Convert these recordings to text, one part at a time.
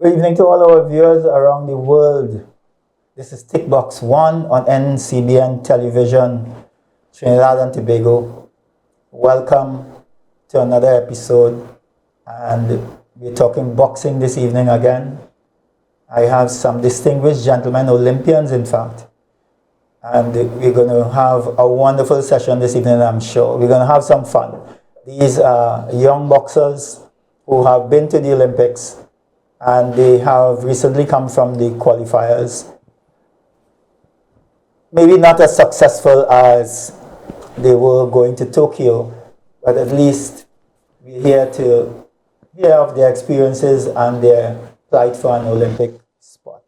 Good evening to all our viewers around the world. This is Tickbox 1 on NCBN Television, Trinidad and Tobago. Welcome to another episode, and we're talking boxing this evening again. I have some distinguished gentlemen, Olympians in fact, and we're going to have a wonderful session this evening, I'm sure. We're going to have some fun. These are young boxers who have been to the Olympics, and they have recently come from the qualifiers. Maybe not as successful as they were going to Tokyo, but at least we're here to hear of their experiences and their plight for an Olympic spot.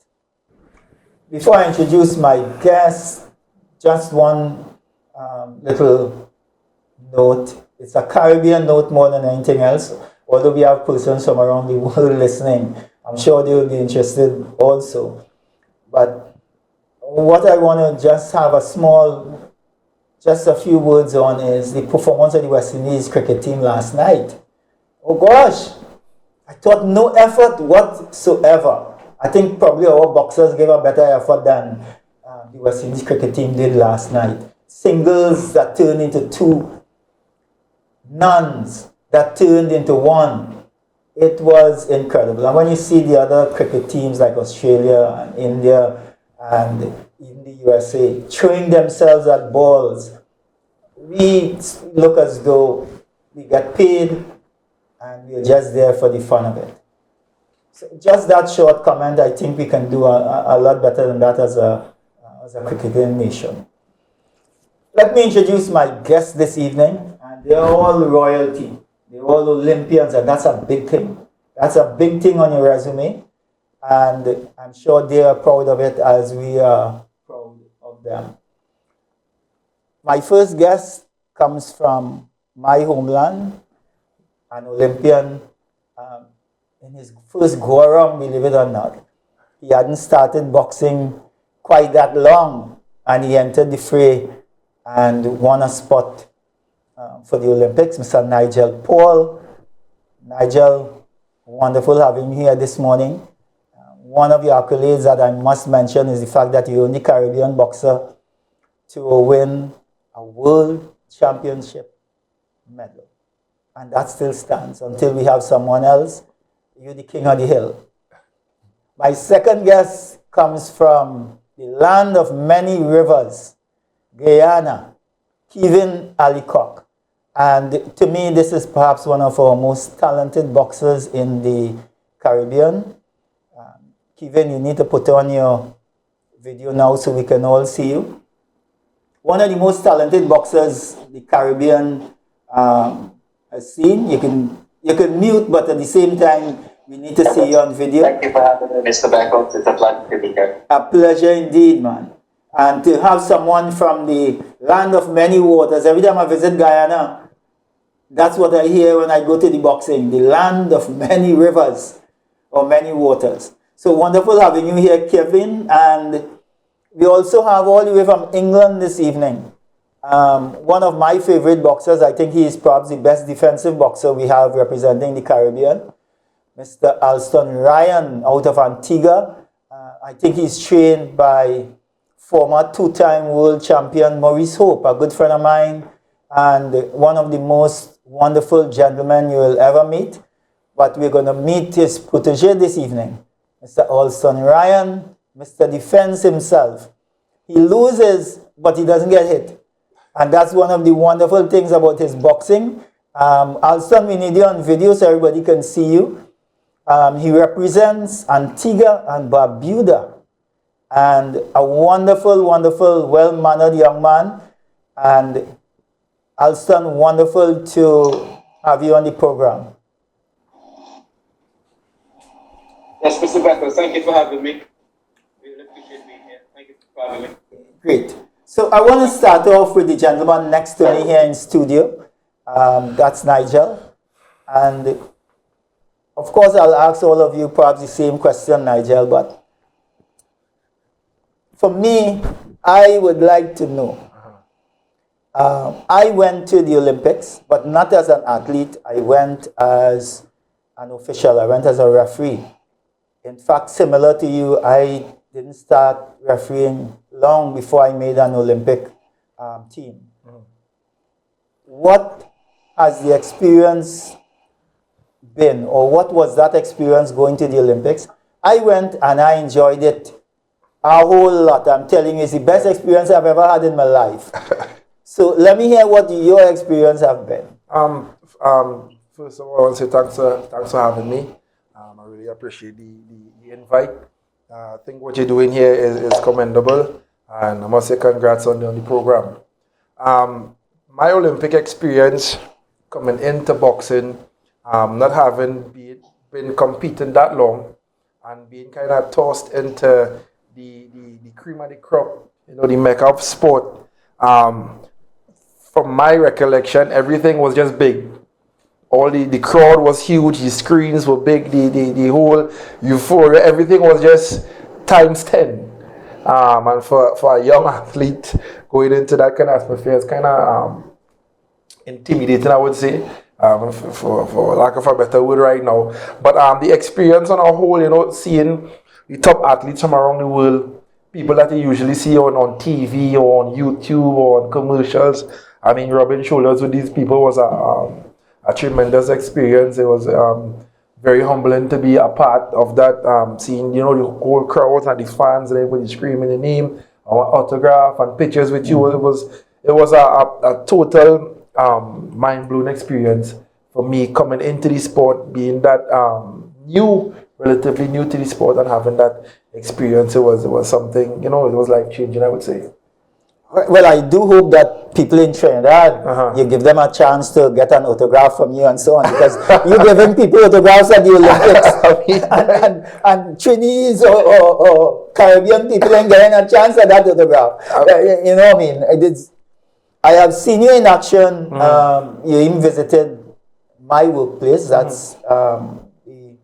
Before I introduce my guests, just one little note. It's a Caribbean note more than anything else. Although we have persons from around the world listening, I'm sure they will be interested also. But what I want to just have just a few words on is the performance of the West Indies cricket team last night. Oh gosh, I thought no effort whatsoever. I think probably our boxers gave a better effort than the West Indies cricket team did last night. Singles that turned into two, nuns that turned into one. It was incredible. And when you see the other cricket teams like Australia and India and even the USA throwing themselves at balls, we look as though we get paid and we're just there for the fun of it. So just that short comment, I think we can do a lot better than that as a cricketing nation. Let me introduce my guests this evening, and they're all royalty. They're all Olympians, and that's a big thing. That's a big thing on your resume, and I'm sure they are proud of it as we are proud of them. My first guest comes from my homeland, an Olympian. In his first go-around, believe it or not, he hadn't started boxing quite that long, and he entered the fray and won a spot for the Olympics, Mr. Nigel Paul. Nigel, wonderful having you here this morning. One of the accolades that I must mention is the fact that you're the only Caribbean boxer to win a world championship medal. And that still stands until we have someone else. You're the king of the hill. My second guest comes from the land of many rivers, Guyana, Keevin Allicock. And to me, this is perhaps one of our most talented boxers in the Caribbean. Keevin, you need to put on your video now so we can all see you. One of the most talented boxers the Caribbean has seen. You can mute, but at the same time, we need to see you on video. Thank you for having me, Mr. Beckles. It's a pleasure to be here. A pleasure indeed, man. And to have someone from the land of many waters. Every time I visit Guyana, that's what I hear when I go to the boxing. The land of many rivers or many waters. So wonderful having you here, Kevin. And we also have all the way from England this evening. One of my favorite boxers. I think he is perhaps the best defensive boxer we have representing the Caribbean. Mr. Alston Ryan out of Antigua. I think he's trained by former two-time world champion Maurice Hope, a good friend of mine, and one of the most wonderful gentlemen you will ever meet. But we're going to meet his protege this evening, Mr. Alston Ryan, Mr. Defense himself. He loses, but he doesn't get hit. And that's one of the wonderful things about his boxing. Alston, we need you on video so everybody can see you. He represents Antigua and Barbuda. And a wonderful, wonderful, well-mannered young man. And Alston, wonderful to have you on the program. Yes, Mr. Beckles, thank you for having me. Really appreciate being here. Thank you for having me. Great. So I want to start off with the gentleman next to me here in studio. That's Nigel. And of course, I'll ask all of you perhaps the same question, Nigel, but for me, I would like to know. I went to the Olympics, but not as an athlete. I went as an official. I went as a referee. In fact, similar to you, I didn't start refereeing long before I made an Olympic team. What has the experience been, or what was that experience going to the Olympics? I went and I enjoyed it a whole lot. I'm telling you, it's the best experience I've ever had in my life. So let me hear what your experience have been. First of all, I want to say thanks for having me. I really appreciate the invite. I think what you're doing here is commendable, and I must say congrats on the program. My Olympic experience coming into boxing, not having been competing that long, and being kind of tossed into the cream of the crop, the mecca of sport. From my recollection, everything was just big. All the crowd was huge, the screens were big, the whole euphoria, everything was just times 10. And for a young athlete going into that kind of atmosphere, it's kind of intimidating, I would say, for lack of a better word right now. But the experience on a whole, seeing the top athletes from around the world, people that you usually see on TV or on YouTube or on commercials, I mean, rubbing shoulders with these people was a tremendous experience. It was very humbling to be a part of that, seeing, the whole crowd and the fans and everybody screaming the name, our autograph and pictures with you. It was a total mind-blowing experience for me coming into the sport, being that relatively new to the sport, and having that experience. It was something, it was life-changing, I would say. Well, I do hope that people in Trinidad, you give them a chance to get an autograph from you and so on, because you're giving people autographs at the Olympics, and Trinidad or Caribbean people ain't getting a chance at that autograph. You know what I mean? I have seen you in action. You even visited my workplace. That's the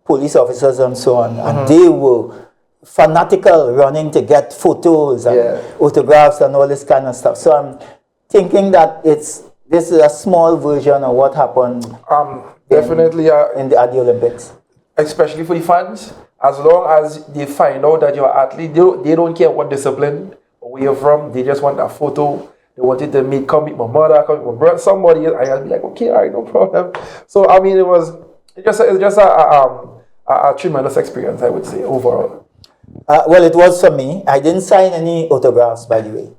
police officers and so on, and they were fanatical, running to get photos and autographs and all this kind of stuff. So I'm thinking that this is a small version of what happened definitely at the Olympics. Especially for the fans, as long as they find out that you're an athlete, they don't care what discipline or where you're from, they just want a photo. They wanted to come meet my mother, come meet my brother, somebody else. I'll be like, okay, all right, no problem. So I mean, it's just a tremendous experience, I would say, overall. Well, it was for me. I didn't sign any autographs, by the way.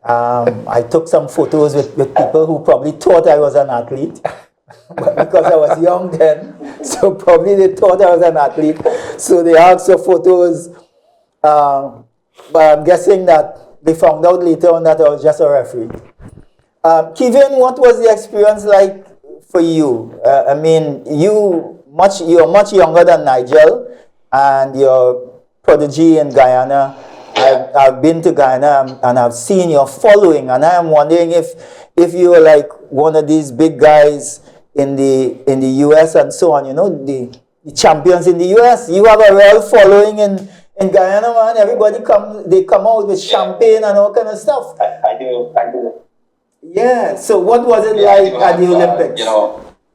I took some photos with people who probably thought I was an athlete, because I was young then. So probably they thought I was an athlete. So they asked for photos. But I'm guessing that they found out later on that I was just a referee. Keevin, what was the experience like for you? I mean, you're much younger than Nigel, and you're prodigy in Guyana. I've been to Guyana and I've seen your following, and I'm wondering if you were like one of these big guys in the US and so on, the champions in the US. You have a real following in Guyana, man. Everybody come out with champagne and all kind of stuff. I do. Yeah, so what was it like at the Olympics?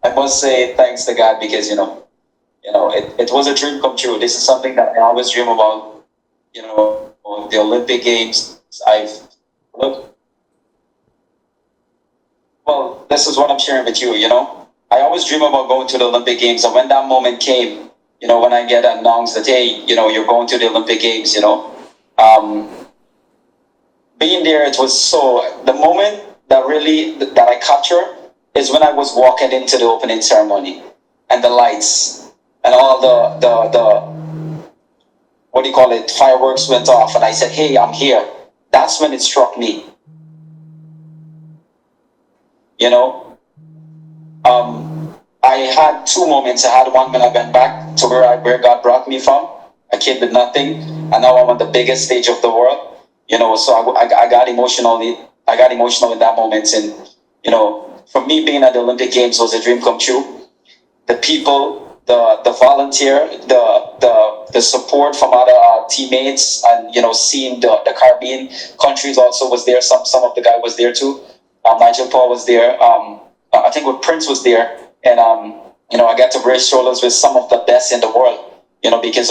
I must say thanks to God, because it was a dream come true. This is something that I always dream about. The Olympic Games. Well, this is what I'm sharing with you. I always dream about going to the Olympic Games, and when that moment came, when I get announced that, hey, you're going to the Olympic Games, being there, it was the moment that I capture is when I was walking into the opening ceremony, and the lights and all the what do you call it, fireworks went off, and I said, hey, I'm here. That's when it struck me. I had two moments. I had one when I went back to where God brought me from, a kid with nothing, and now I'm on the biggest stage of the world. So I got emotional. I got emotional in that moment, and for me, being at the Olympic Games was a dream come true. The people, the volunteer, the support from other teammates, and seeing the Caribbean countries also was there. Some of the guy was there too. Nigel Paul was there. I think Prince was there, and I got to brace shoulders with some of the best in the world. You know, because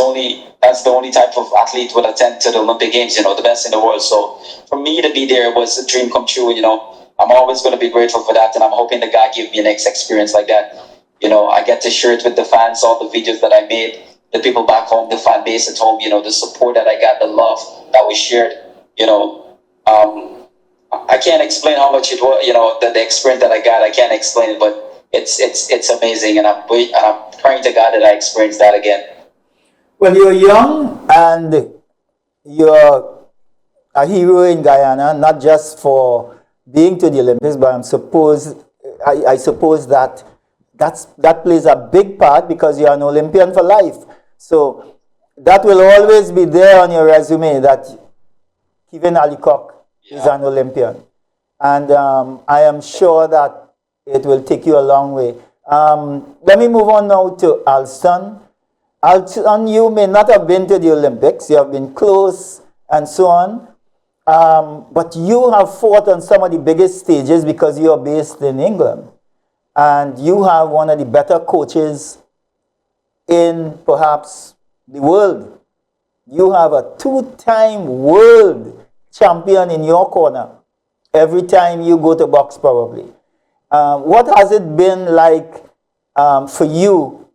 that's the only type of athlete would attend to the Olympic Games. You know, the best in the world. So for me to be there was a dream come true. You know, I'm always going to be grateful for that, and I'm hoping the God give me a next experience like that. You know, I get to share it with the fans, all the videos that I made, the people back home, the fan base at home. You know, the support that I got, the love that we shared. You know, I can't explain how much it was. You know, the experience that I got, I can't explain it, but it's amazing, and I'm praying to God that I experience that again. Well, you're young and you're a hero in Guyana, not just for being to the Olympics, but I suppose that that plays a big part because you're an Olympian for life. So that will always be there on your resume that Keevin Allicock is an Olympian. And I am sure that it will take you a long way. Let me move on now to Alston. Alston, you may not have been to the Olympics. You have been close and so on. But you have fought on some of the biggest stages because you are based in England. And you have one of the better coaches in perhaps the world. You have a 2-time world champion in your corner every time you go to box, probably. What has it been like for you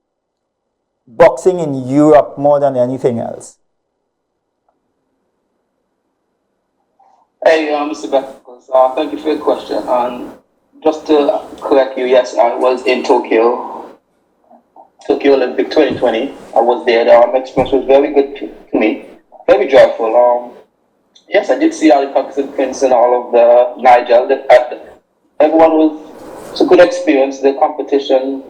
boxing in Europe more than anything else? Hey, Mr. Beckles, thank you for your question. Just to correct you, yes, I was in Tokyo Olympic 2020. I was there. The experience was very good to me, very joyful. Yes, I did see Allicock and Prince and all of the Nigel. It's a good experience. The competition,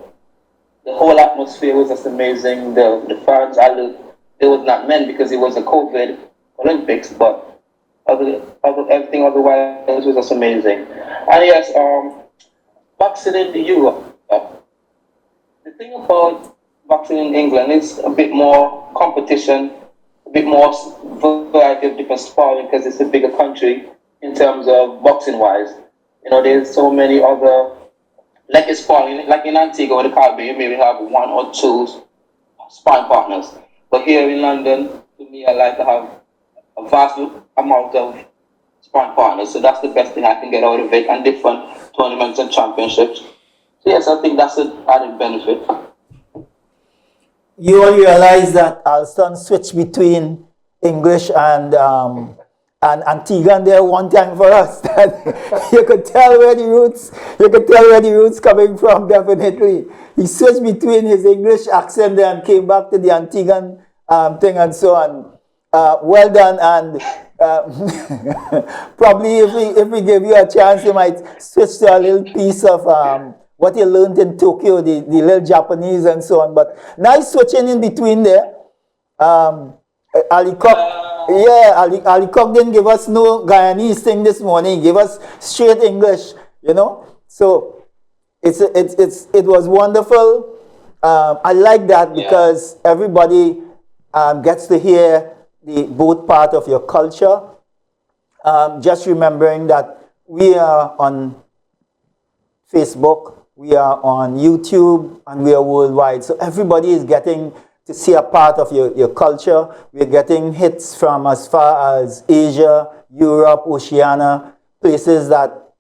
the whole atmosphere was just amazing. The fans, there was not many because it was a COVID Olympics, but everything otherwise was just amazing. And yes, boxing in Europe. The thing about boxing in England is a bit more competition, a bit more variety of different sparring because it's a bigger country in terms of boxing wise. You know, there's so many other, like it's sparring, like in Antigua or the Caribbean, you maybe have 1 or 2 sparring partners. But here in London, to me, I like to have a vast amount of sparring partners. So that's the best thing I can get out of it, and different tournaments and championships. So yes, I think that's an added benefit. You all realize that Alston switched between English and Antiguan there one time for us. That you could tell where the roots coming from, definitely. He switched between his English accent there and came back to the Antiguan thing and so on. Well done, and probably if we give you a chance, you might switch to a little piece of what you learned in Tokyo, the little Japanese and so on. But nice switching in between there. Allicock didn't give us no Guyanese thing this morning. He gave us straight English, you know. So it was wonderful. I like that because everybody gets to hear both part of your culture. Just remembering that we are on Facebook, we are on YouTube, and we are worldwide. So everybody is getting to see a part of your culture. We're getting hits from as far as Asia, Europe, Oceania, places that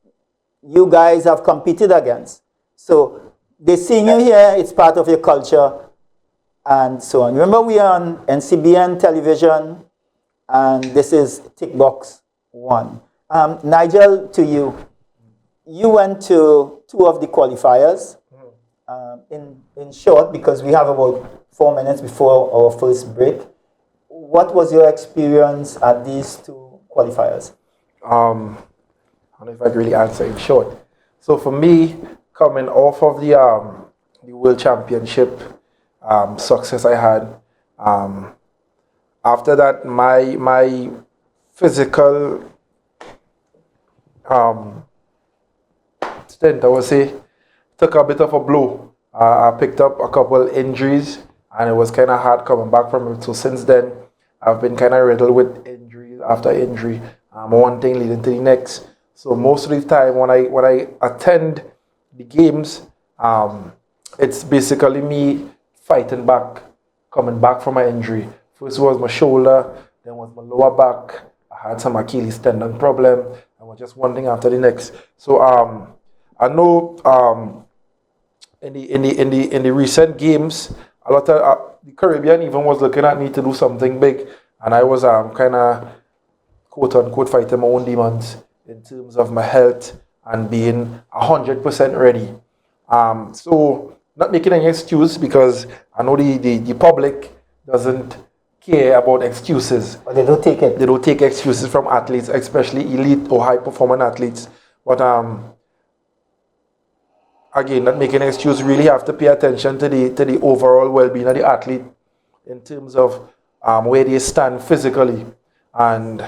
you guys have competed against. So they're seeing you here, it's part of your culture, and so on. Remember, we are on NCBN television, and this is Tickbox 1. Nigel, to you. You went to 2 of the qualifiers. In short, because we have about 4 minutes before our first break, what was your experience at these 2 qualifiers? I don't know if I can really answer in short. So for me, coming off of the World Championship success I had, after that, my physical stint, I would say, took a bit of a blow. I picked up a couple injuries, and it was kind of hard coming back from it. So since then, I've been kind of riddled with injury after injury, one thing leading to the next. So most of the time, when I attend the games, it's basically me fighting back, coming back from my injury. First was my shoulder, then was my lower back. I had some Achilles tendon problem, and was just one thing after the next. So I know in the recent games, a lot of the Caribbean even was looking at me to do something big, and I was kind of quote unquote fighting my own demons in terms of my health and being 100% ready. So not making any excuse, because I know the public doesn't care about excuses. But they don't take it. They don't take excuses from athletes, especially elite or high performing athletes. But again, not making an excuse, really have to pay attention to the overall well-being of the athlete in terms of where they stand physically. And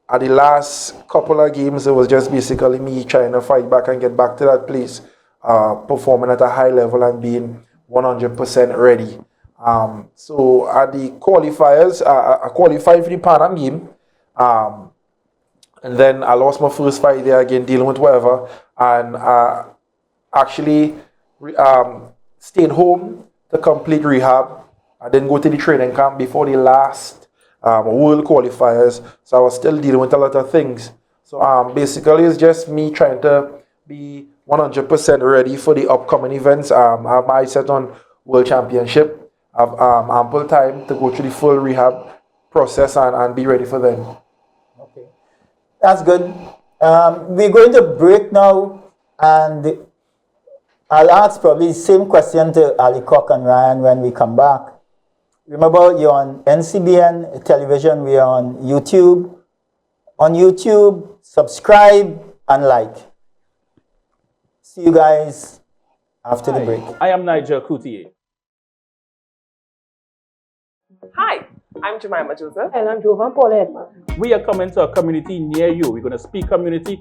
at the last couple of games, it was just basically me trying to fight back and get back to that place, performing at a high level and being 100% ready. So at the qualifiers, I qualified for the Pan Am game, and then I lost my first fight there again, dealing with whatever, and actually stayed home to complete rehab. I didn't go to the training camp before the last world qualifiers, so I was still dealing with a lot of things. So basically it's just me trying to be 100% ready for the upcoming events. I have my eyes set on World Championship. I have ample time to go through the full rehab process and be ready for them. Okay, that's good. We're going to break now, and I'll ask probably the same question to Allicock and Ryan when we come back. Remember, you're on NCBN television, we are on YouTube. On YouTube, subscribe and like. See you guys after the break. I am Nigel Coutier. Hi, I'm Jemima Joseph. And I'm Jovan Paul. We are coming to a community near you. We're going to speak community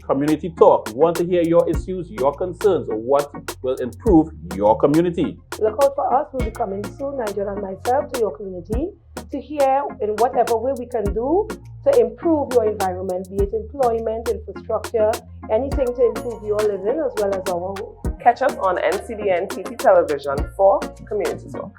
talk. We want to hear your issues, your concerns, or what will improve your community. Look out for us. We'll be coming soon, Nigel and myself, to your community to hear in whatever way we can do to improve your environment, be it employment, infrastructure, anything to improve your living as well as our home. Catch us on NCBNTT television for Community Talk.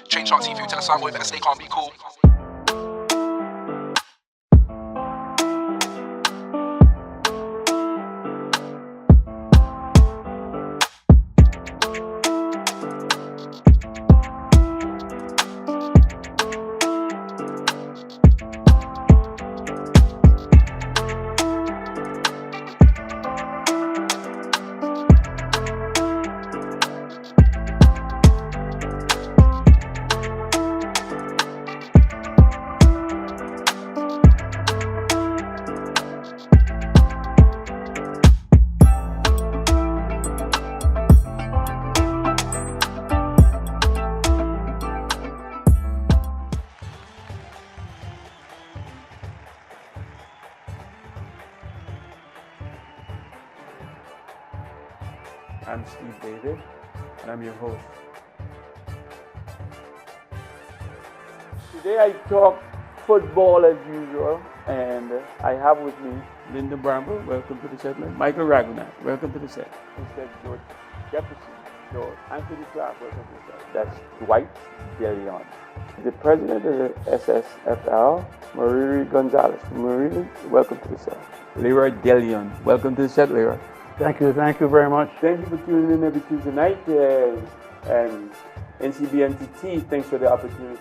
Change our TV to the song with they can't be cool. I'm Steve David, and I'm your host. Today I talk football as usual, and I have with me Linda Bramble, welcome to the set, Michael Ragunac, welcome to the set. Instead, George Jefferson, George Anthony Clark, welcome to the set. That's Dwight DeLeon. The president of the SSFL, Mariri Gonzalez. Mariri, welcome to the set. Leroy DeLeon, welcome to the set, Leroy. Thank you very much. Thank you for tuning in every Tuesday night, and NCBNTT, thanks for the opportunity.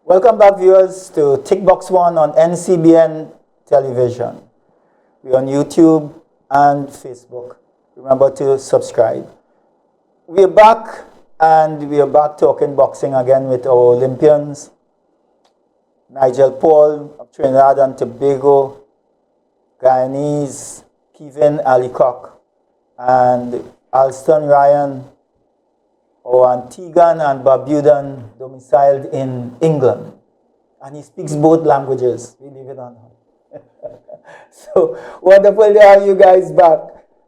Welcome back, viewers, to Tickbox 1 on NCBN television. We're on YouTube, and Facebook. Remember to subscribe. We're back, and we are back talking boxing again with our Olympians. Nigel Paul of Trinidad and Tobago, Guyanese Keevin Allicock, and Alston Ryan, or Antiguan and Barbudan, domiciled in England. And he speaks both languages, believe it or not. So wonderful to have you guys back.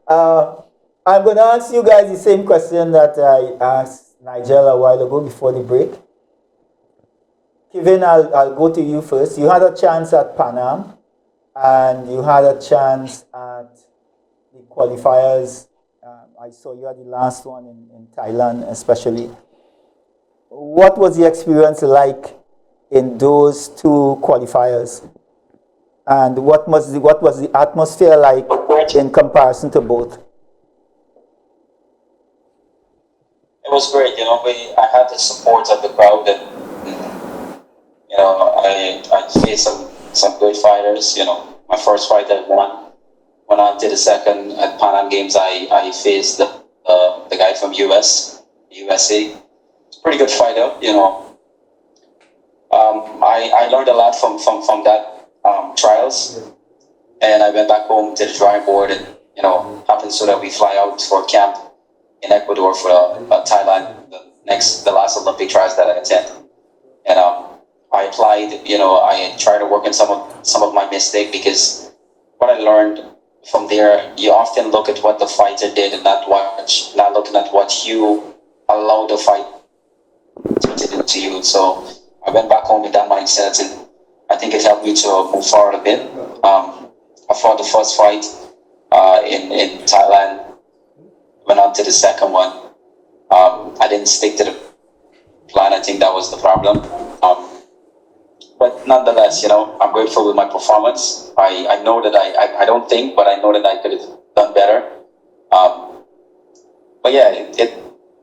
I'm going to ask you guys the same question that I asked Nigel a while ago before the break. Keevin, I'll go to you first. You had a chance at Pan Am, and you had a chance at the qualifiers. I saw you at the last one in Thailand, especially. What was the experience like in those two qualifiers? And what was the atmosphere like in comparison to both? It was great, I had the support of the crowd, and I faced some great fighters. My first fight I won. Went on to the second at Pan Am Games. I faced the guy from USA. It's a pretty good fighter, I learned a lot from that trials, and I went back home to the drawing board, and happened so that we fly out for camp in Ecuador for Thailand, the last Olympic trials that I attend, and I applied. I tried to work on some of my mistake, because what I learned from there, you often look at what the fighter did and not looking at what you allow the fight to do to you. So I went back home with that mindset, and I think it helped me to move forward a bit. I fought the first fight in Thailand, went on to the second one. I didn't stick to the plan. I think that was the problem. But nonetheless, I'm grateful with my performance. I know that I don't think, but I know that I could have done better. But yeah,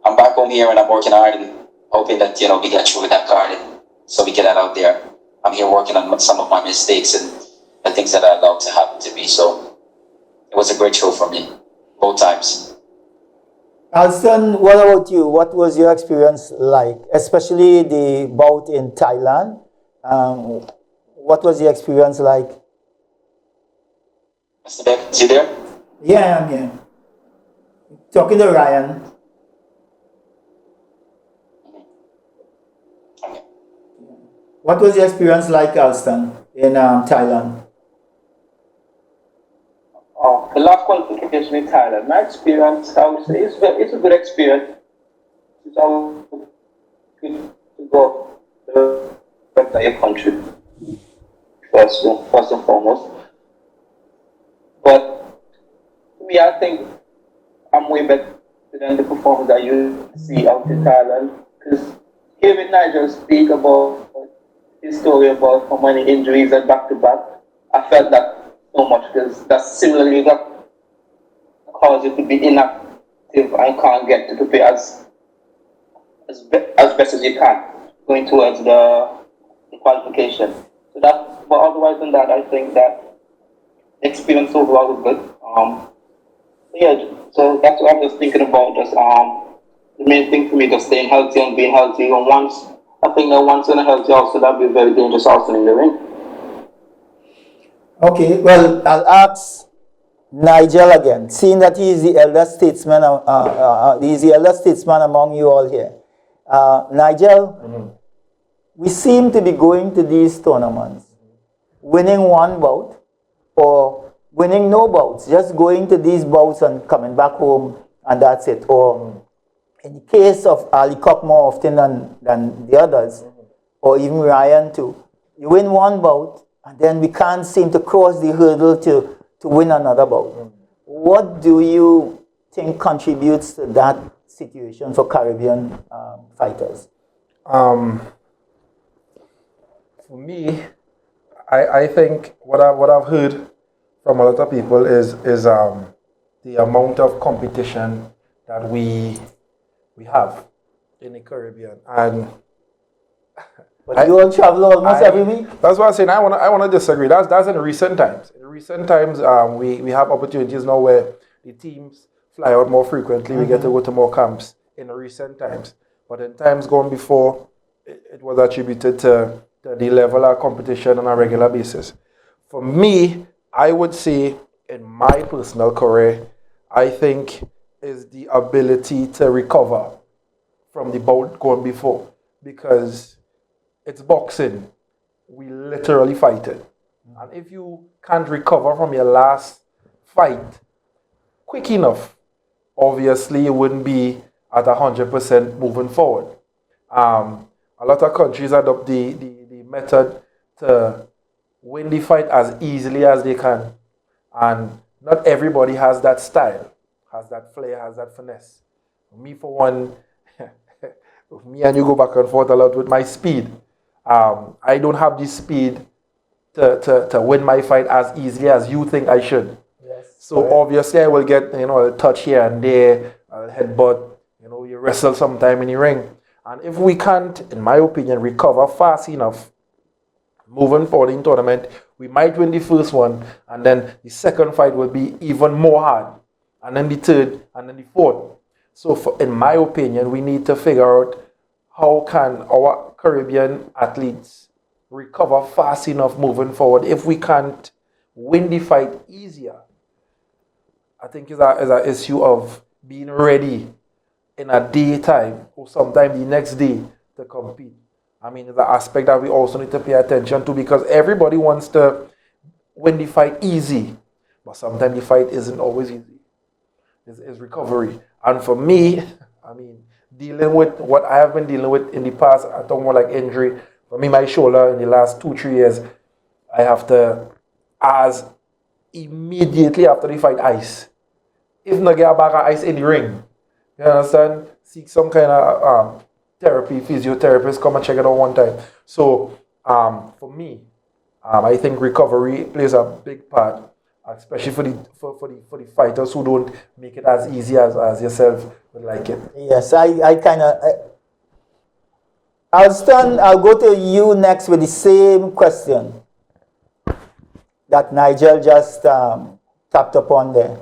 I'm back home here, and I'm working hard and hoping that, we get through with that card, and so we get that out there. I'm here working on some of my mistakes and the things that I allowed to happen to me. So it was a great show for me, both times. Alston, what about you? What was your experience like, especially the bout in Thailand? What was the experience like? Mr. Beckles, is you there? Yeah, I'm here. Talking to Ryan. Okay. What was the experience like, Alston, in Thailand? The last qualification in Thailand, my experience, I would say, it's a good experience. It's always good to go to the entire country, first and foremost. But to me, I think I'm way better than the performance that you see out in Thailand. Because hearing Nigel speak about his story about how many injuries and back-to-back, I felt that so much, because that's similarly that cause you to be inactive and can't get to prepare as best as you can going towards the qualification. So that, but otherwise than that, I think that the experience overall was good. So that's what I'm just thinking about. Just the main thing for me, just staying healthy and being healthy. And I think that once in a healthy also, that'd be very dangerous also in the ring. Okay, well, I'll ask Nigel again, seeing that he is the elder statesman. He's the elder statesman among you all here. Nigel, we seem to be going to these tournaments, winning one bout or winning no bouts, just going to these bouts and coming back home, and that's it. Or in the case of Allicock more often than the others, or even Ryan too, you win one bout, and then we can't seem to cross the hurdle to win another bout. What do you think contributes to that situation for Caribbean fighters? For me, I think what I've heard from a lot of people is the amount of competition that we have in the Caribbean, and But you all travel almost every week? That's what I'm saying. I wanna disagree. That's in recent times. In recent times, we have opportunities now where the teams fly out more frequently. We get to go to more camps in recent times. But in times gone before, it was attributed to the level of competition on a regular basis. For me, I would say in my personal career, I think is the ability to recover from the bout gone before, because it's boxing. We literally fight it. And if you can't recover from your last fight quick enough, obviously you wouldn't be at 100% moving forward. A lot of countries adopt the method to win the fight as easily as they can. And not everybody has that style, has that flair, has that finesse. Me, for one, me and you go back and forth a lot with my speed. I don't have the speed to win my fight as easily as you think I should. Yes. So obviously I will get, a touch here and there, I'll headbutt, you wrestle sometime in the ring. And if we can't, in my opinion, recover fast enough, moving forward in tournament, we might win the first one, and then the second fight will be even more hard, and then the third, and then the fourth. So in my opinion, we need to figure out how can our Caribbean athletes recover fast enough moving forward. If we can't win the fight easier, I think it's an issue of being ready in a daytime or sometime the next day to compete. I mean, it's an aspect that we also need to pay attention to, because everybody wants to win the fight easy, but sometimes the fight isn't always easy. It's recovery. And for me, I mean, dealing with what I have been dealing with in the past, I talk more like injury. For me, my shoulder in the last 2-3 years, I have to, as immediately after the fight, ice. If not get a bag of ice in the ring, you understand? Seek some kind of therapy, physiotherapist, come and check it out one time. So for me, I think recovery plays a big part, especially for the fighters who don't make it as easy as yourself would like it. Yes, I kind of... Alston, I'll go to you next with the same question that Nigel just tapped upon there.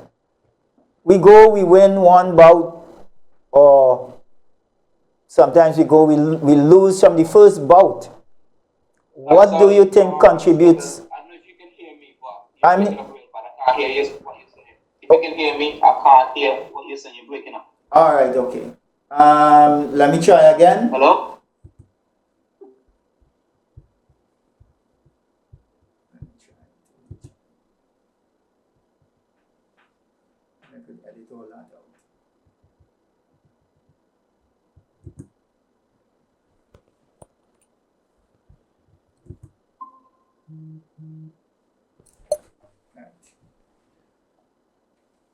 We win one bout, or sometimes we lose from the first bout. What do you think contributes? I don't know if you can hear me, but you're breaking up real bad. I can't hear what you're saying. If you can hear me, I can't hear what you're saying. You're breaking up. All right, okay. Let me try again. Hello?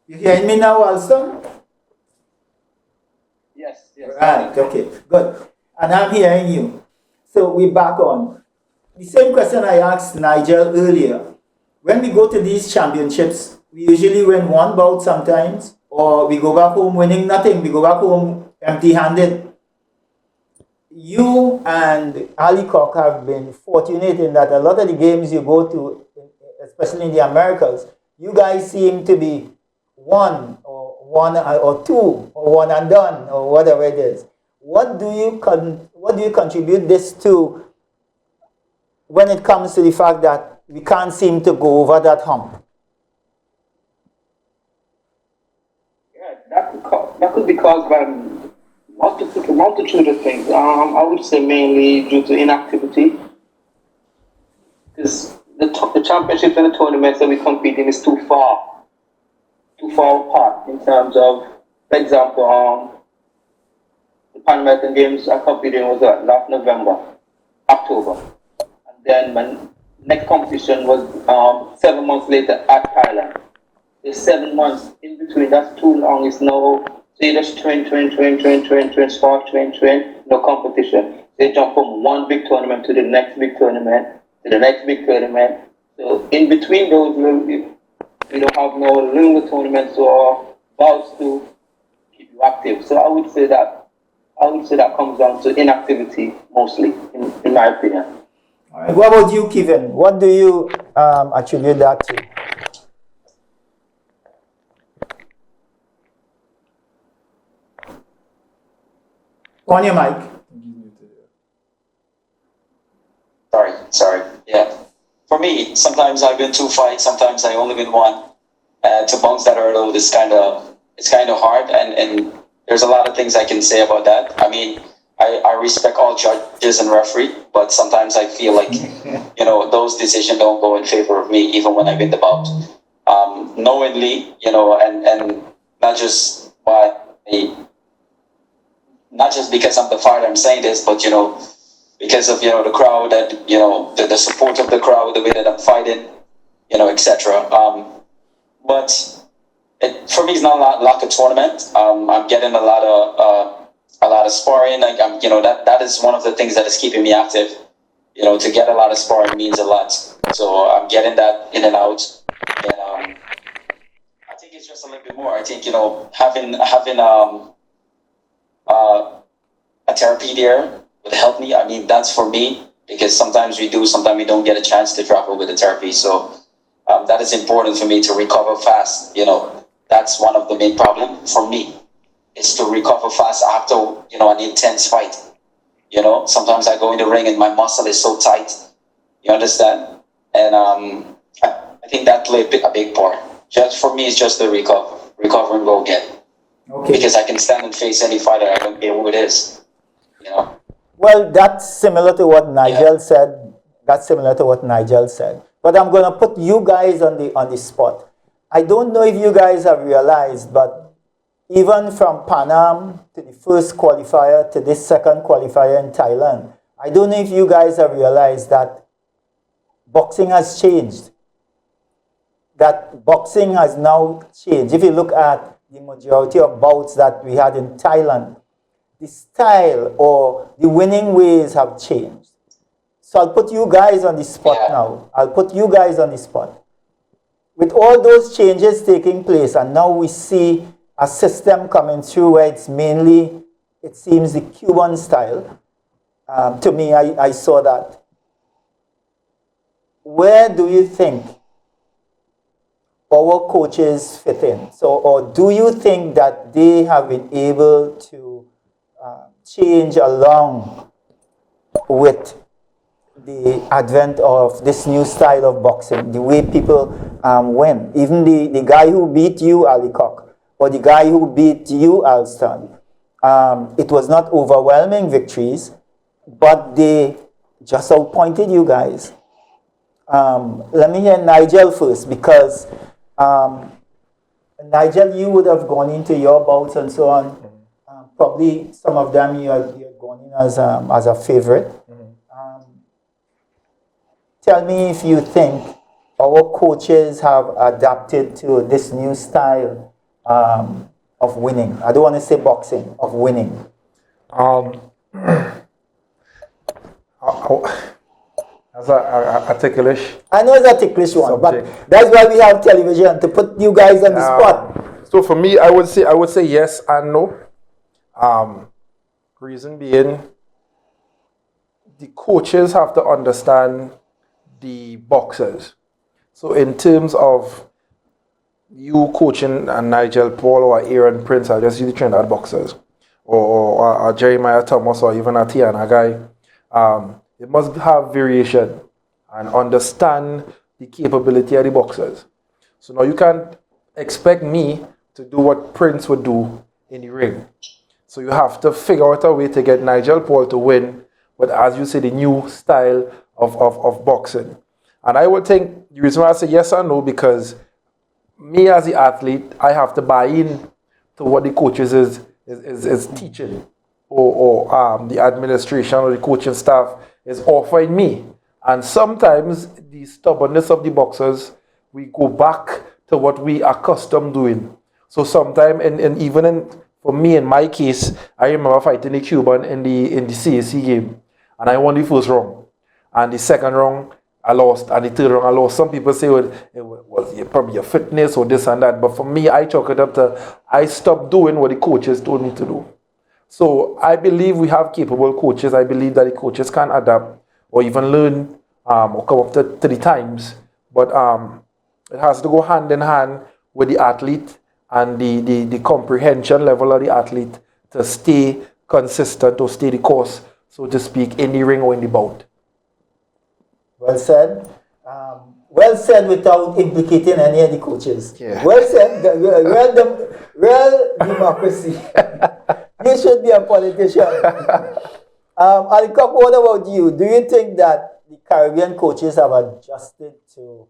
You hearing me now, Alston? Yes. Right, okay, good. And I'm hearing you. So we're back on. The same question I asked Nigel earlier. When we go to these championships, we usually win one bout sometimes, or we go back home winning nothing. We go back home empty-handed. You and Allicock have been fortunate in that a lot of the games you go to, especially in the Americas, you guys seem to be one or two or one and done or whatever it is. What do you contribute this to when it comes to the fact that we can't seem to go over that hump? Yeah, that could be caused by multitude of things. I would say mainly due to inactivity, because the championships and the tournaments that we compete in is too far apart in terms of, for example, the Pan American Games I competed in was last October. And then my next competition was 7 months later at Thailand. There's 7 months in between, that's too long. It's no, so you just train, sport, train, no competition. They jump from one big tournament to the next big tournament, to the next big tournament. So in between those, we don't have no longer tournaments or bouts to keep you active. So I would say that I would say that comes down to inactivity mostly, in my opinion. All right. What about you, Keevin? What do you attribute that to? On your mic. Sorry. Yeah. For me, sometimes I win 2 fights, sometimes I only win 1. To bounce that hurdle is kind of hard, and there's a lot of things I can say about that. I mean, I respect all judges and referee, but sometimes I feel like those decisions don't go in favor of me, even when I win the bout. Knowingly, and not just because I'm the fighter I'm saying this, but because of the crowd, that the support of the crowd, the way that I'm fighting, etc. But for me, it's not like a tournament. I'm getting a lot of sparring. Like that is one of the things that is keeping me active. To get a lot of sparring means a lot. So I'm getting that in and out, and I think it's just a little bit more. I think having a therapy there would help me. I mean, that's for me, because sometimes we don't get a chance to travel with the therapy. So that is important for me to recover fast. That's one of the main problems for me, is to recover fast after an intense fight. Sometimes I go in the ring and my muscle is so tight. You understand? And I think that played a big part. Just for me, it's just the recover and go again. Okay. Because I can stand and face any fighter. I don't care who it is. Well, that's similar to what Nigel said. That's similar to what Nigel said. But I'm going to put you guys on the spot. I don't know if you guys have realized, but even from Pan Am to the first qualifier to this second qualifier in Thailand, I don't know if you guys have realized that boxing has changed. That boxing has now changed. If you look at the majority of bouts that we had in Thailand, the style or the winning ways have changed. So I'll put you guys on the spot now. I'll put you guys on the spot. With all those changes taking place, and now we see a system coming through where it's mainly, it seems, the Cuban style. To me, I saw that. Where do you think our coaches fit in? So, or do you think that they have been able to change along with the advent of this new style of boxing, the way people win? Even the guy who beat you, Allicock, or the guy who beat you, Alston, it was not overwhelming victories, but they just outpointed you guys. Let me hear Nigel first, because Nigel, you would have gone into your bouts and so on. Probably some of them you're going in as a favorite. Tell me if you think our coaches have adapted to this new style of winning. I don't want to say boxing, of winning. That's a ticklish. I know it's a ticklish one, subject. But that's why we have television, to put you guys on the spot. So for me, I would say yes and no. Reason being, the coaches have to understand the boxers. So in terms of you coaching a Nigel Paul or Aaron Prince, I'll just use the Trinidad boxers, or Jeremiah Thomas, or even a Tiana guy, it must have variation and understand the capability of the boxers. So now you can't expect me to do what Prince would do in the ring. So you have to figure out a way to get Nigel Paul to win, but as you say, the new style of boxing. And I would think the reason why I say yes or no, because me as the athlete, I have to buy in to what the coaches is teaching, or the administration or the coaching staff is offering me. And sometimes the stubbornness of the boxers, we go back to what we are accustomed doing. So sometimes, for me, in my case, I remember fighting a Cuban in the CAC game, and I won the first round, and the second round I lost, and the third round I lost. Some people say it was probably your fitness or this and that, but for me, I chalk it up to I stopped doing what the coaches told me to do. So I believe we have capable coaches. I believe that the coaches can adapt or even learn or come up to the times. But it has to go hand in hand with the athlete and the comprehension level of the athlete to stay consistent or stay the course, so to speak, in the ring or in the bout. Well said. Well said without implicating any of the coaches. Yeah. Well said. Real democracy. You should be a politician. Allicock, what about you? Do you think that the Caribbean coaches have adjusted to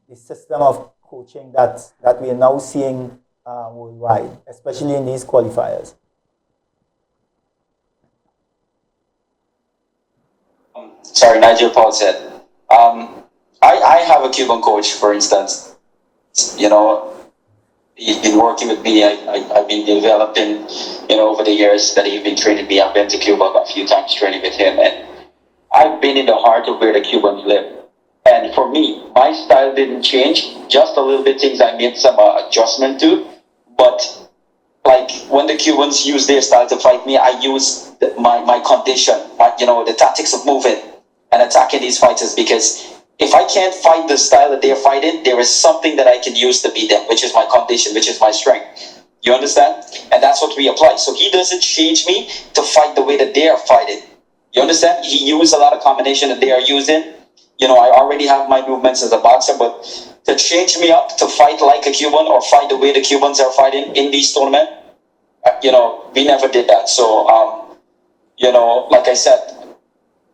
the system of coaching that we are now seeing worldwide, especially in these qualifiers? Sorry, Nigel Paul said. I have a Cuban coach, for instance. You know, he's been working with me. I've been developing, over the years that he's been training me. I've been to Cuba a few times training with him, and I've been in the heart of where the Cubans live. And for me, my style didn't change. Just a little bit things I made some adjustment to. But like when the Cubans use their style to fight me, I use my condition, the tactics of moving and attacking these fighters, because if I can't fight the style that they're fighting, there is something that I can use to beat them, which is my condition, which is my strength. You understand? And that's what we apply. So he doesn't change me to fight the way that they are fighting. You understand? He used a lot of combination that they are using. I already have my movements as a boxer, but to change me up to fight like a Cuban or fight the way the Cubans are fighting in these tournaments, we never did that. So, like I said,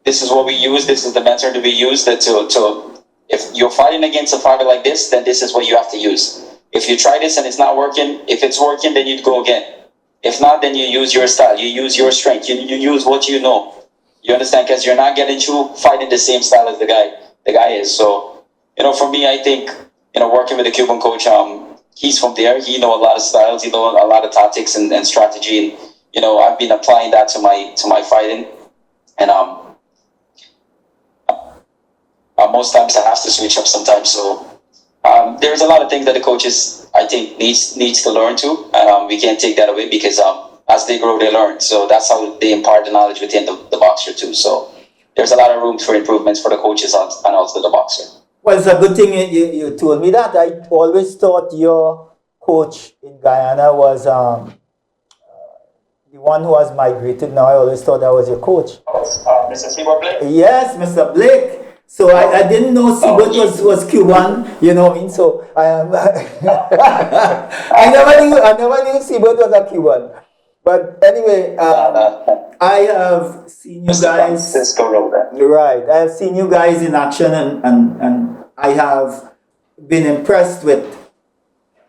this is what we use. This is the method that we use. If you're fighting against a fighter like this, then this is what you have to use. If you try this and it's not working, if it's working, then you'd go again. If not, then you use your style. You use your strength. You use what you know. You understand? Because you're not getting through fighting the same style as the guy is. So, for me, I think, working with the Cuban coach, he's from there. He knows a lot of styles. He knows a lot of tactics and strategy. And, I've been applying that to my fighting. And most times I have to switch up sometimes. So there's a lot of things that the coaches, I think, needs to learn too. And we can't take that away, because as they grow, they learn. So that's how they impart the knowledge within the boxer too. So there's a lot of room for improvements for the coaches and also the boxer. Well, it's a good thing you told me that. I always thought your coach in Guyana was the one who has migrated now. I always thought that was your coach. Mr. Blake? Yes, Mr. Blake. So I didn't know Seabird was Cuban, you know what I mean? So I never knew Seabird was a Cuban. But anyway, I have seen you guys. Right. I have seen you guys in action, and I have been impressed with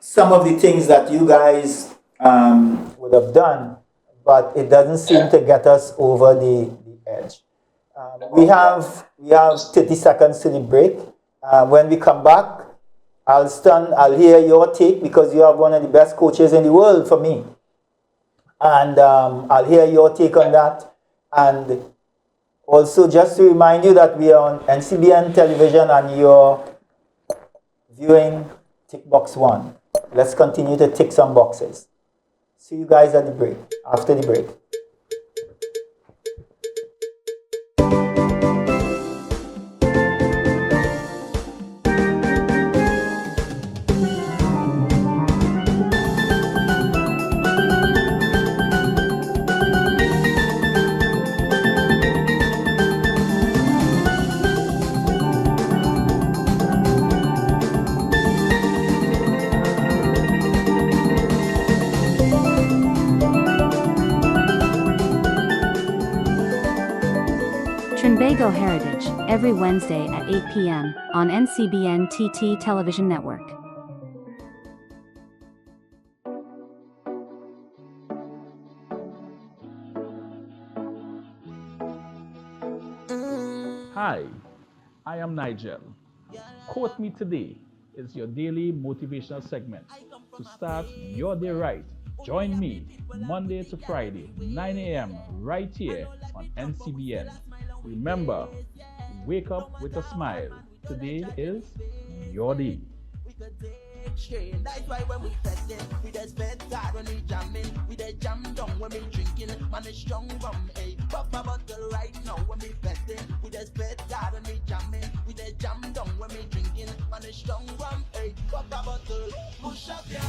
some of the things that you guys would have done, but it doesn't seem to get us over the edge. We have 30 seconds to the break. When we come back, Alston, I'll hear your take, because you are one of the best coaches in the world for me. And I'll hear your take on that. And also, just to remind you that we are on NCBN television and you're viewing Tickbox 1. Let's continue to tick some boxes. See you guys at the break, after the break. Trinbago Heritage, every Wednesday at 8 p.m. on NCBNTT Television Network. Hi, I am Nigel. Quote Me Today is your daily motivational segment to start your day right. Join me Monday to Friday, 9 a.m. right here on NCBN. Remember, wake up with a smile. Today is your day. strain. That's why when we festing, we just bed God when we jamming, we just jam down when we drinking, man it's strong rum, hey. Pop a bottle right now when we festing, we just bed God when we jamming, we just jam down when we drinking, man it's strong rum, hey. Pop a bottle, push up your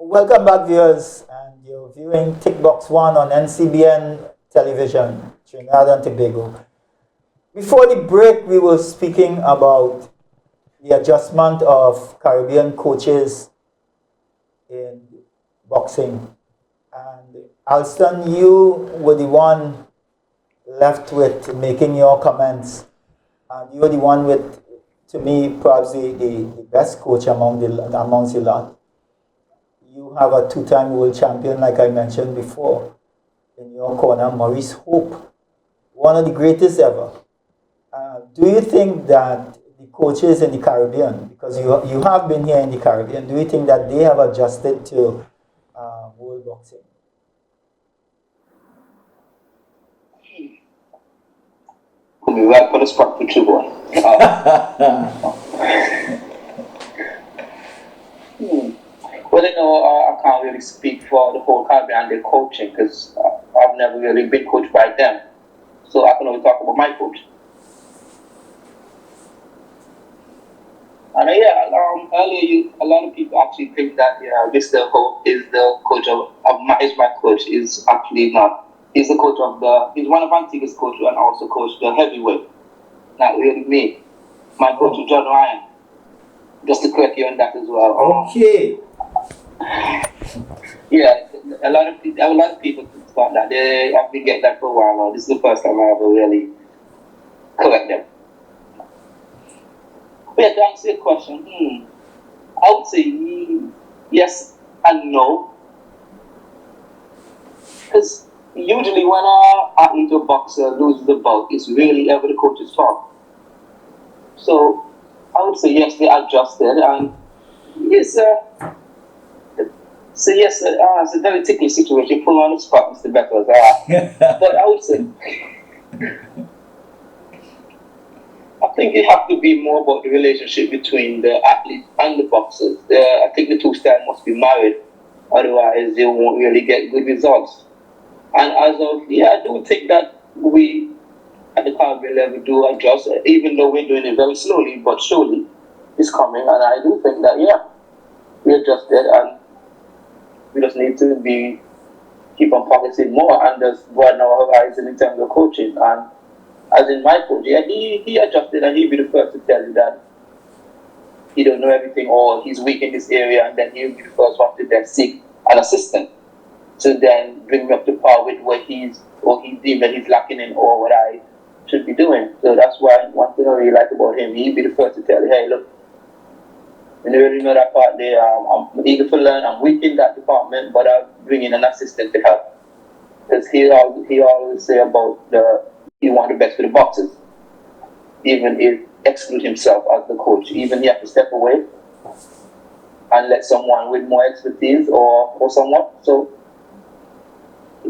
Welcome back, viewers, and you're viewing Tickbox 1 on NCBN Television, Trinidad and Tobago. Before the break, we were speaking about the adjustment of Caribbean coaches in boxing. And Alston, you were the one left with making your comments, and you were the one with, to me, perhaps the best coach amongst the lot. You have a two-time world champion, like I mentioned before, in your corner, Maurice Hope, one of the greatest ever. Do you think that the coaches in the Caribbean, because you have been here in the Caribbean, do you think that they have adjusted to world boxing? Put me right on the spot with you, boy. Well, I can't really speak for the whole Caribbean and their coaching because I've never really been coached by them. So I can only talk about my coach. And earlier, a lot of people actually think that Mr. Hope is the coach is my coach. Is actually not. He's the coach he's one of Antigua's coaches and also coached the heavyweight. Not really me. My coach is John Ryan. Just to correct you on that as well. Okay. Yeah, a lot of people thought that I've been getting that for a while now. This is the first time I ever really correct them. But yeah, to answer your question, I would say yes and no. Because usually when an athlete or boxer loses the bout, it's really ever the coach's fault. So I would say yes, they adjusted, and yes, so yes, it's a very tricky situation. Put on the spot, Mr. Beckles. But I would say, I think it has to be more about the relationship between the athlete and the boxers. I think the two styles must be married, otherwise they won't really get good results. And I do think that we at the Caribbean level do adjust, even though we're doing it very slowly, but surely it's coming. And I do think that we adjusted, and we just need to keep on focusing more and just broaden our horizon in terms of coaching. And as in my coach, he adjusted, and he'll be the first to tell you that he don't know everything or he's weak in this area, and then he'll be the first one to then seek an assistant to then bring me up to par with what he deemed that he's lacking in or what I should be doing. So that's why one thing I really like about him, he'll be the first to tell you, hey, look, you already know that part there. I'm eager to learn. I'm weak in that department, but I'll bring in an assistant to help. Because he always say about he want the best for the boxers. Even if exclude himself as the coach, even he have to step away and let someone with more expertise or someone. So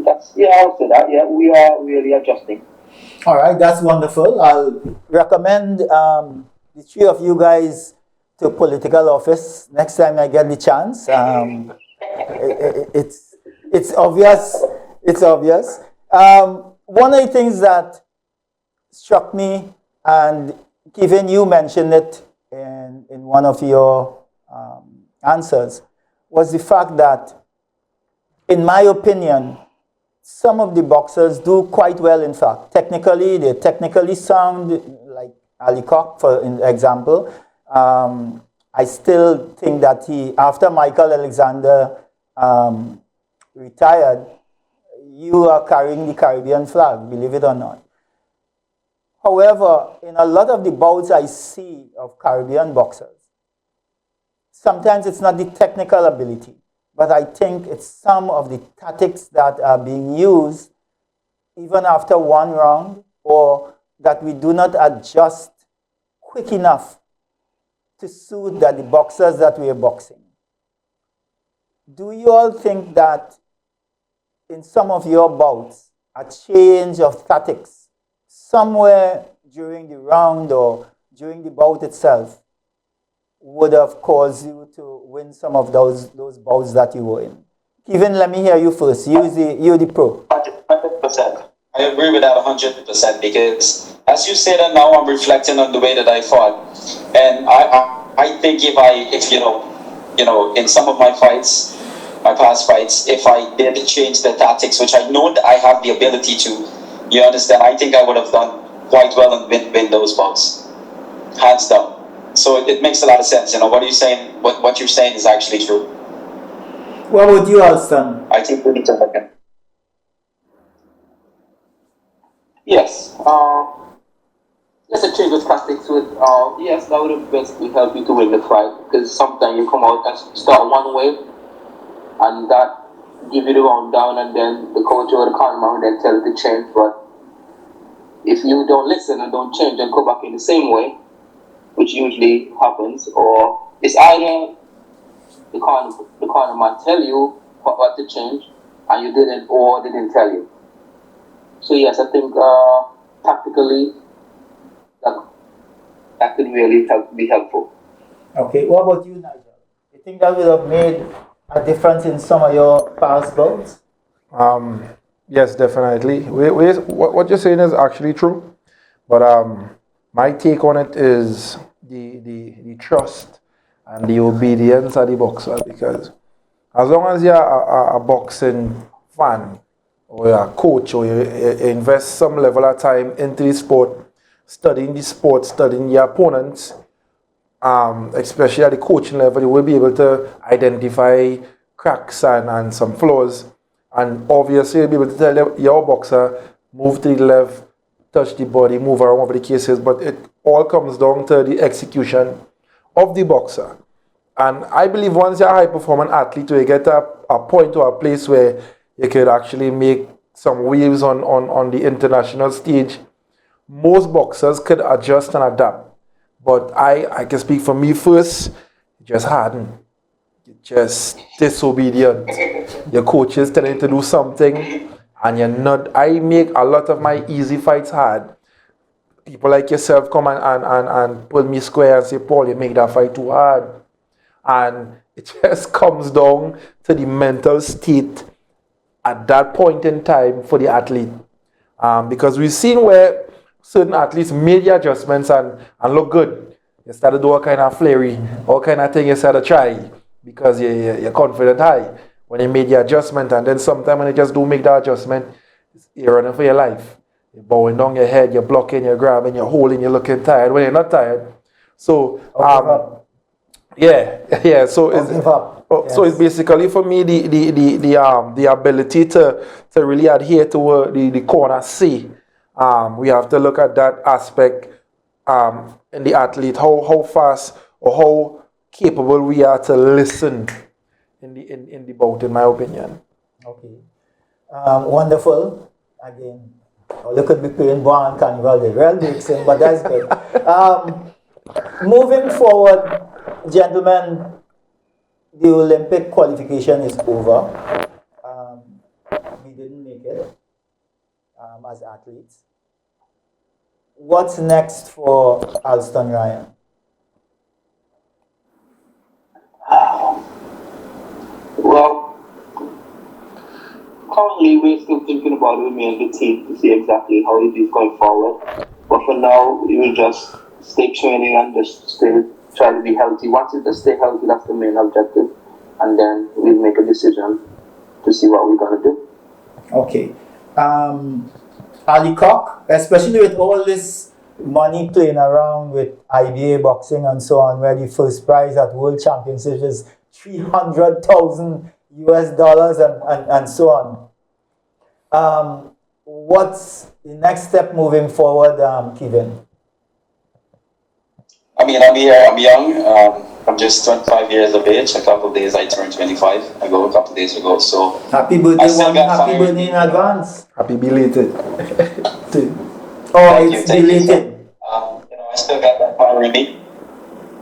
that's I'll say that. Yeah, we are really adjusting. All right, that's wonderful. I'll recommend the three of you guys to political office next time I get the chance. It's obvious. It's obvious. One of the things that struck me, and Keevin, you mentioned it in one of your answers, was the fact that, in my opinion, some of the boxers do quite well, in fact. Technically, they're technically sound, like Allicock, for example. I still think that after Michael Alexander retired, you are carrying the Caribbean flag, believe it or not. However, in a lot of the bouts I see of Caribbean boxers, sometimes it's not the technical ability, but I think it's some of the tactics that are being used even after one round, or that we do not adjust quick enough to suit the boxers that we are boxing. Do you all think that in some of your bouts, a change of tactics somewhere during the round or during the bout itself would have caused you to win some of those bouts that you were in? Keevin, let me hear you first. You're the pro. 100%. I agree with that 100% because, as you say that now, I'm reflecting on the way that I fought, and I think if in some of my fights, my past fights, if I did change the tactics, which I know that I have the ability to, you understand, I think I would have done quite well and win those bouts, hands down. So it makes a lot of sense. What are you saying? What you're saying is actually true. What would you, Alston? I think we need to look at. Yes. Let's say change of tactics with, yes, that would have basically helped you to win the fight, because sometimes you come out and start one way, and that give you the round down, and then the coach or the cameraman and then tell you to change. But if you don't listen and don't change and go back in the same way, which usually happens, or it's either the cameraman tell you what to change and you didn't, or they didn't tell you. So yes, I think tactically that could really be helpful. Okay, what about you, Nigel? You think that would have made a difference in some of your past bouts? Yes, definitely. What you're saying is actually true, but my take on it is the trust and the obedience of the boxer, because as long as you're a boxing fan, or you're a coach, or you invest some level of time into the sport, studying your opponents, especially at the coaching level, you will be able to identify cracks and some flaws. And obviously, you'll be able to tell your boxer, move to the left, touch the body, move around, whatever the case is. But it all comes down to the execution of the boxer. And I believe once you're a high-performing athlete, you get a point or a place where you could actually make some waves on the international stage, most boxers could adjust and adapt. But I can speak for me first, just hardened. Just disobedient. Your coach is telling you to do something and you're not. I make a lot of my easy fights hard. People like yourself come and pull me square and say, Paul, you make that fight too hard. And it just comes down to the mental state at that point in time for the athlete. Because we've seen where certain athletes made the adjustments and look good. You start to do all kind of flary, all kind of thing you start to try because you're confident high when you made the adjustment, and then sometime when you just don't make the adjustment, you're running for your life. You're bowing down your head, you're blocking, you're grabbing, you're holding, you're looking tired when you're not tired. So yeah. So it's basically for me the ability to really adhere to what the corner say. We have to look at that aspect in the athlete, how fast or how capable we are to listen in the bout, in my opinion. Okay. Wonderful. Again, look at me playing Bar and Carnival, the real mixing, but that's good. Moving forward, gentlemen, the Olympic qualification is over. We didn't make it as athletes. What's next for Alston Ryan? Well, currently we're still thinking about it with me and the team to see exactly how it is going forward. But for now, we will just stay training and just stay try to be healthy. Once you just stay healthy, that's the main objective, and then we make a decision to see what we're gonna do. Okay. Allicock, especially with all this money playing around with IBA boxing and so on, where the first prize at World Championships is $300,000 and so on. What's the next step moving forward, Keevin? I mean, I'm here, I'm young. I'm just 25 years of age. A couple of days I turned 25. a couple of days ago. So happy birthday, happy birthday in advance. Happy belated. It's belated. I still got that fire in me.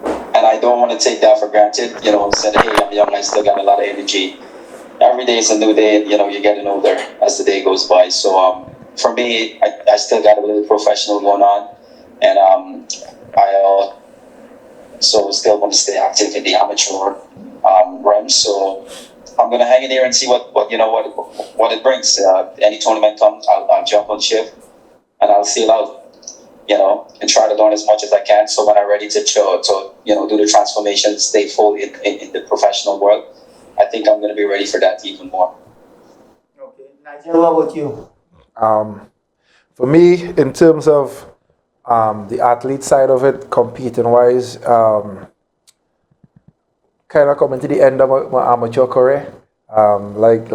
And I don't want to take that for granted. Said, hey, I'm young, I still got a lot of energy. Every day is a new day, and you're getting older as the day goes by. So for me, I still got a little professional going on, and so still want to stay active in the amateur realm. So I'm gonna hang in there and see what it brings. Any tournament comes, I'll jump on ship and I'll sail out, and try to learn as much as I can. So when I'm ready to do the transformation, stay full in the professional world, I think I'm gonna be ready for that even more. Okay, Nigel, what about you? For me, in terms of the athlete side of it, competing wise, kind of coming to the end of my amateur career. Unlike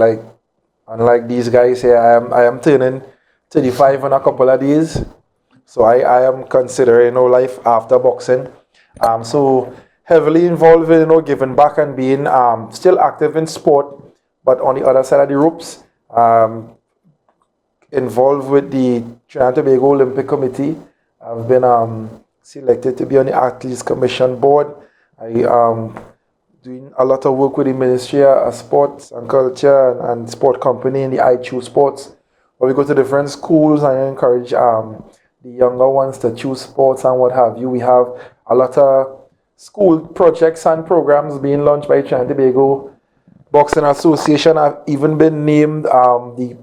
these guys here, I am turning 35 in a couple of days. So I am considering life after boxing. So heavily involved in giving back and being still active in sport, but on the other side of the ropes, involved with the Trinidad and Tobago Olympic Committee. I've been selected to be on the Athletes Commission board. I doing a lot of work with the Ministry of Sports and Culture and Sport Company in the I Choose Sports, where we go to different schools and encourage the younger ones to choose sports and what have you. We have a lot of school projects and programs being launched by Trinidad and Tobago Boxing Association. I've even been named the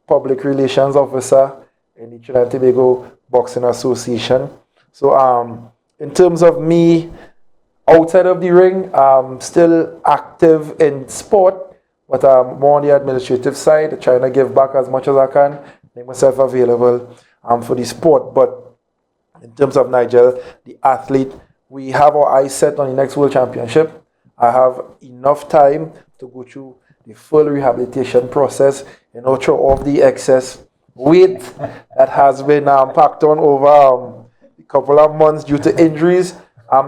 Public Relations Officer in the Trinidad and Tobago Boxing Association. So in terms of me outside of the ring, still active in sport, but more on the administrative side, trying to give back as much as I can, make myself available for the sport. But in terms of Nigel, the athlete, we have our eyes set on the next World Championship. I have enough time to go through the full rehabilitation process, throw off the excess weight that has been packed on over a couple of months due to injuries.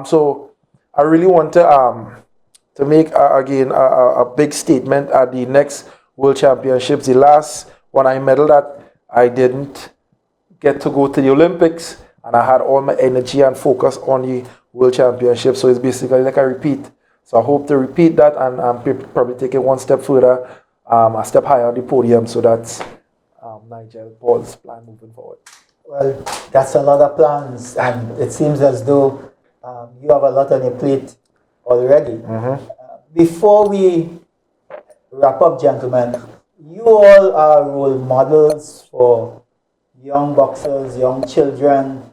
So I really want to make again a big statement at the next World Championships. The last one I medaled at, I didn't get to go to the Olympics, and I had all my energy and focus on the World Championships. So it's basically like a repeat. So I hope to repeat that and probably take it one step further, a step higher on the podium. So that's Nigel Paul's plan moving forward. Well, that's a lot of plans, and it seems as though you have a lot on your plate already. Before we wrap up, gentlemen, you all are role models for young boxers, young children,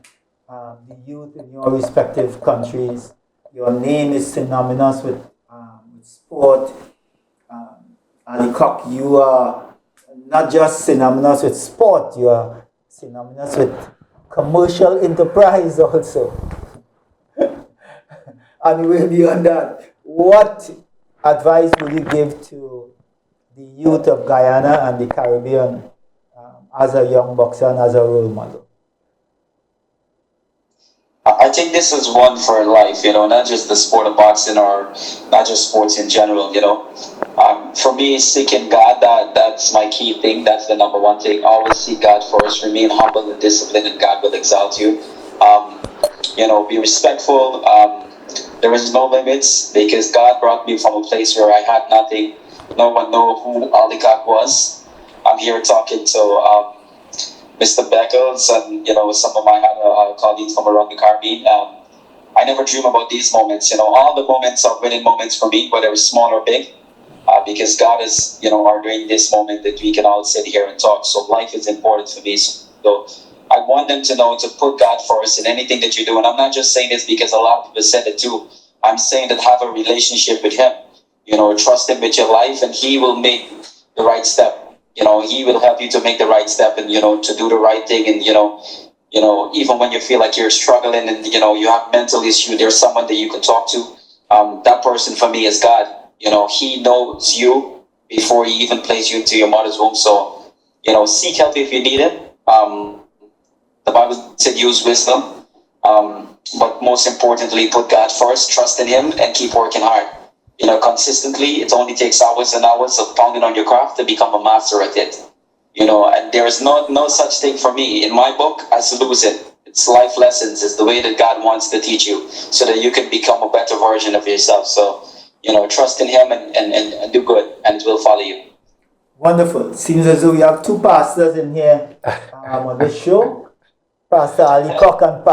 the youth in your respective countries. Your name is synonymous with sport. Allicock, you are not just synonymous with sport, you are synonymous with commercial enterprise also. And way beyond that, what advice would you give to the youth of Guyana and the Caribbean as a young boxer and as a role model? I think this is one for life, not just the sport of boxing or not just sports in general, For me, seeking God, that's my key thing. That's the number one thing. Always seek God first. Remain humble and disciplined, and God will exalt you. Be respectful. There is no limits, because God brought me from a place where I had nothing. No one knew who Allicock was. I'm here talking to Mr. Beckles and some of my colleagues from around the Caribbean. I never dream about these moments. All the moments are winning moments for me, whether it's small or big, because God is ordering this moment that we can all sit here and talk. So life is important for me. So I want them to know to put God first in anything that you do. And I'm not just saying this because a lot of people said it too. I'm saying that have a relationship with Him. Trust Him with your life, and He will make the right step. He will help you to make the right step, and to do the right thing. And even when you feel like you're struggling and you have mental issue, there's someone that you can talk to. That person for me is God. He knows you before He even placed you into your mother's womb. So seek help if you need it. The Bible said use wisdom, but most importantly, put God first, trust in Him, and keep working hard. Consistently. It only takes hours and hours of pounding on your craft to become a master at it. And there is no such thing for me in my book as lose it. It's life lessons. It's the way that God wants to teach you so that you can become a better version of yourself. So, trust in Him and do good, and it will follow you. Wonderful. Seems as though we have two pastors in here on this show, Pastor Allicock and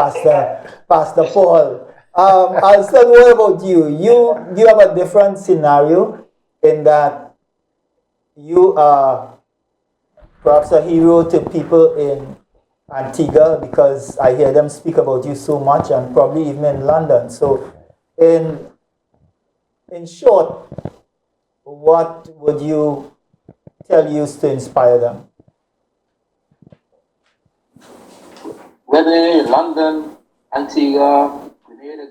Pastor Paul. Alston, what about you? You have a different scenario in that you are perhaps a hero to people in Antigua because I hear them speak about you so much, and probably even in London. So, in short, what would you tell youth to inspire them? Whether in London, Antigua,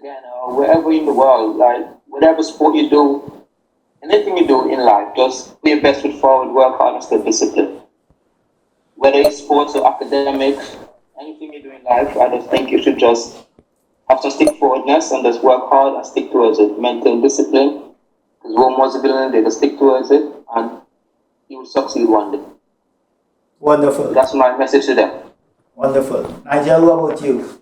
Grenada, or wherever in the world, like whatever sport you do, anything you do in life, just be your best foot forward, work hard, and stay disciplined. Whether it's sports or academics, anything you do in life, I just think you should just have to stick forwardness and just work hard and stick towards it. Maintain discipline, because Rome was a billionaire, they just stick towards it, and you will succeed one day. Wonderful. That's my message to them. Wonderful. Nigel, what about you?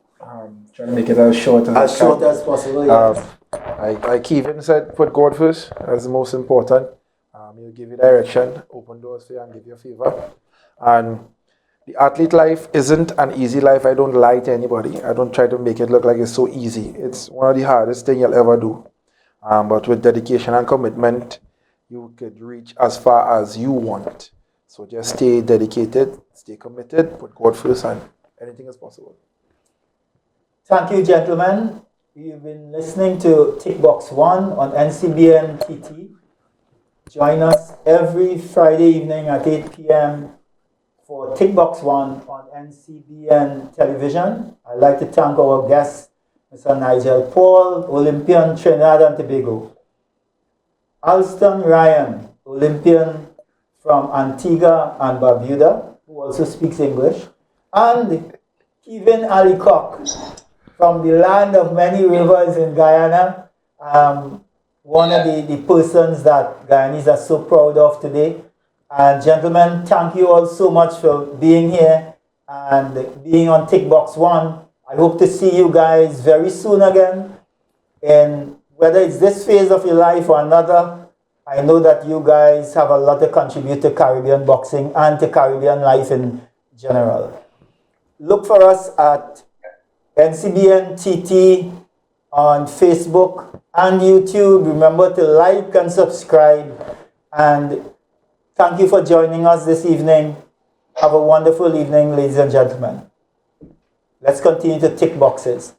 Trying to make it as short as possible. Yes. Like Keevin said, put God first. That's the most important. He'll give you direction, open doors for you, and give you a favor. And the athlete life isn't an easy life. I don't lie to anybody. I don't try to make it look like it's so easy. It's one of the hardest things you'll ever do. But with dedication and commitment, you could reach as far as you want. So just stay dedicated, stay committed, put God first, and anything is possible. Thank you, gentlemen. You've been listening to Tickbox 1 on NCBNTT. Join us every Friday evening at 8 p.m. for Tickbox 1 on NCBN television. I'd like to thank our guest, Mr. Nigel Paul, Olympian Trinidad and Tobago. Alston Ryan, Olympian from Antigua and Barbuda, who also speaks English. And Keevin Allicock, from the land of many rivers in Guyana, one of the persons that Guyanese are so proud of today. And gentlemen, thank you all so much for being here and being on Tickbox 1. I hope to see you guys very soon again. And whether it's this phase of your life or another, I know that you guys have a lot to contribute to Caribbean boxing and to Caribbean life in general. Look for us at NCBNTT on Facebook and YouTube. Remember to like and subscribe. And thank you for joining us this evening. Have a wonderful evening, ladies and gentlemen. Let's continue to tick boxes.